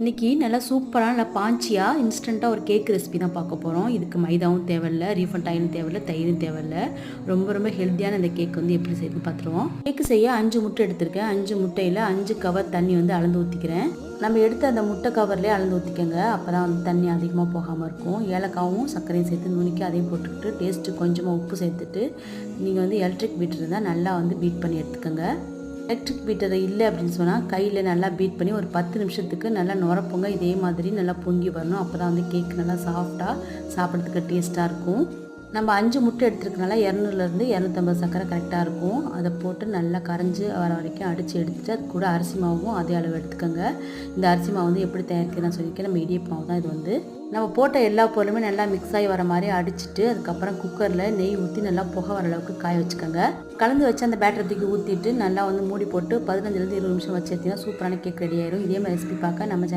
இன்றைக்கி நல்லா சூப்பராக நல்லா பாஞ்சியாக இன்ஸ்டண்ட்டாக ஒரு கேக் ரெசிபி தான் பார்க்க போகிறோம். இதுக்கு மைதாவும் தேவையில்ல, ரீஃபண்ட் ஆயிலும் தேவையில்ல, தயிரும் தேவையில்ல. ரொம்ப ரொம்ப ஹெல்த்தியான இந்த கேக் வந்து எப்படி செய்யுதுன்னு பார்த்துருவோம். கேக்கு செய்ய 5 முட்டை எடுத்திருக்கேன். 5 முட்டையில் 5 கவர் தண்ணி வந்து அளந்து ஊற்றிக்கிறேன். நம்ம எடுத்து அந்த முட்டை கவர்லேயே அளந்து ஊற்றிக்கோங்க. அப்போ தான் வந்து தண்ணி அதிகமாக போகாமல் இருக்கும். ஏலக்காவும் சர்க்கரையும் சேர்த்து நுணுக்கி அதையும் போட்டுக்கிட்டு டேஸ்ட்டு கொஞ்சமாக உப்பு சேர்த்துட்டு நீங்கள் வந்து எலக்ட்ரிக் பீட்டர் இருந்தால் நல்லா வந்து பீட் பண்ணி எடுத்துக்கோங்க. எலக்ட்ரிக் பீட்டர் இல்லை அப்படின்னு சொன்னால் கையில் நல்லா பீட் பண்ணி ஒரு 10 நிமிஷத்துக்கு நல்லா நுரப்பொங்க இதே மாதிரி நல்லா பொங்கி வரணும். அப்போ தான் வந்து கேக் நல்லா சாஃப்டாக சாப்பிட்றதுக்கு டேஸ்ட்டாக இருக்கும். நம்ம 5 முட்டை எடுத்துருக்கனால 200லேருந்து 250 சர்க்கரை கரெக்டாக இருக்கும். அதை போட்டு நல்லா கரைஞ்சி வர வரைக்கும் அடித்து எடுத்துகிட்டு அது கூட அரிசி மாவும் அதே அளவு எடுத்துக்கோங்க. இந்த அரிசி மாவு வந்து எப்படி தயாரிக்க நான் சொல்லியிருக்கேன். நம்ம இடியப்ப மாவு தான் இது வந்து. நம்ம போட்ட எல்லா பொருளுமே நல்லா மிக்ஸ் ஆகி வர மாதிரி அடிச்சுட்டு அதுக்கப்புறம் குக்கரில் நெய் ஊற்றி நல்லா புகை வர அளவுக்கு காய வச்சுக்கோங்க. கலந்து வச்சு அந்த பேட்டரை தூக்கி ஊற்றிட்டு நல்லா வந்து மூடி போட்டு 15லேருந்து 20 நிமிஷம் வச்சு எடுத்திங்கன்னா சூப்பரான கேக் ரெடி ஆயிடும். இதே மாதிரி ரெசிபி பார்க்க நம்ம சேனல்